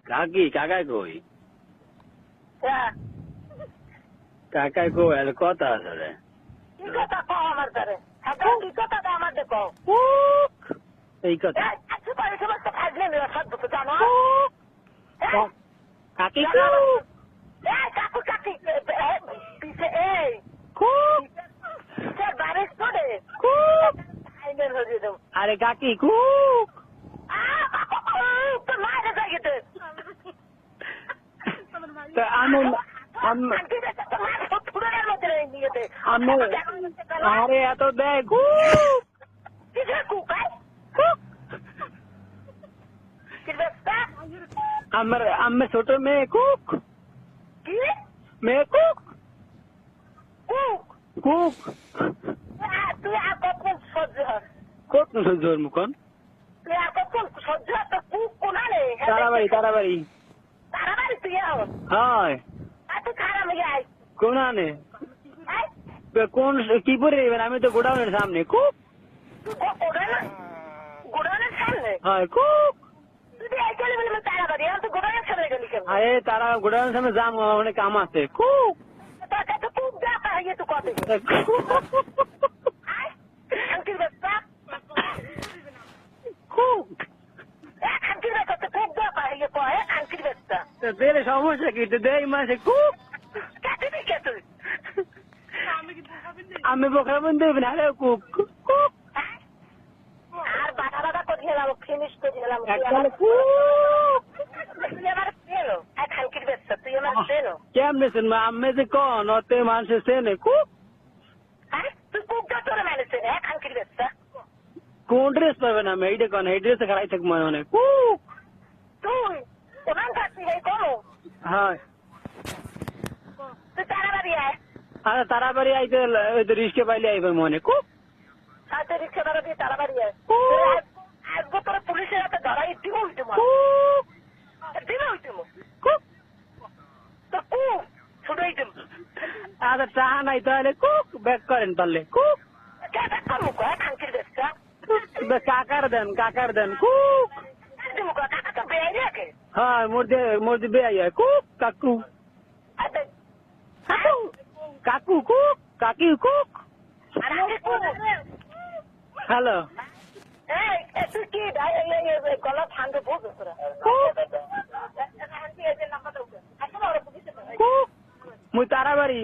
কাকি কাকাই কই হ্যাঁ কাকাই কই আর কথা আছে রে কি কথা কও আমার দ্বারে হাতে কি কথা আমার দেখো এই কথা আজকে পরে সমস্ত ফাজলে নিয়ে সব তো জানো কাকি কাকু কাকি পিছে এই বারিশ পড়ে আইনের হয়ে দেব আরে কাকি কুক তো মারে যাইতে তো আরে এত দেখ আমার ছোট মেয়ে কুক মেয়ে কুক কুক তুই আর কখন সহ্য হস কত জোর মুখন তুই আর কখন সহ্য হস তো কুক কোনালে তারাবাড়ি তারাবাড়ি তারাবাড়ি তুই হয় তুই খারাপ যাই কোন আনে কোন কি পরে দেবেন আমি তো গোডাউনের সামনে কুক গোডাউনের সামনে হয় কুক তুই আইকালে বলে তারাবাড়ি আর তুই গোডাউনের সামনে গেলি কেন আরে তারা গোডাউনের সামনে যাম অনেক কাম আছে কুক তোর কাছে কুক দেখা হয়ে তুই কত খানকির ব্যবসা কুক খানকির ব্যবসা তো কুক দেখা হয়ে কয় খানকির ব্যবসা তো দেরে সমস্যা কি তো দেই মাসে কুক কাটি দিকে তুই আমি বোকা বন্ধু দেবেন আরে কুক কুক আর বাধা বাধা করে গেলাম ফিনিশ করে গেলাম একবারে কুক তুই আমার চেনো আর খানকির ব্যবসা তুই আমার চেনো কেমনে শুনবো আমি যে কোন অতে মানুষের চেনে কুক তুই কুক যা তোর মানুষের হ্যাঁ খানকির ব্যবসা কোন ড্রেস পাবেন আমি এইটা কোন এই ড্রেসে খারাই থাকবো মানে কুক তুই ওখান থাকবি এই কোনো হয় তুই তাড়াতাড়ি আয় আরে তারাবাড়ি আইতে ওই তো রিস্কে পাইলে আইবে মনে কুক সাথে রিক্সা ভাড়া দিয়ে তাড়াতাড়ি আয় আজকে তোর পুলিশের হাতে ধরাই দিব উল্টিমো দিব উল্টিমো কুক তো কুক ছুটাই দিব আচ্ছা টাহা নাই তাহলে কুক ব্যাক করেন পারলে কুক কেটে করবো খানকির ব্যবসা কাকার দেন কুক দিব কাকা তো বেয়ে রেখে হ্যাঁ মোর বে আইয়া কুক কাকু কাকু কুক কাকি কুক হ্যালো তুই কি গলা ঠান্ডা বলছো তোরা কুক মুই তারাবাড়ি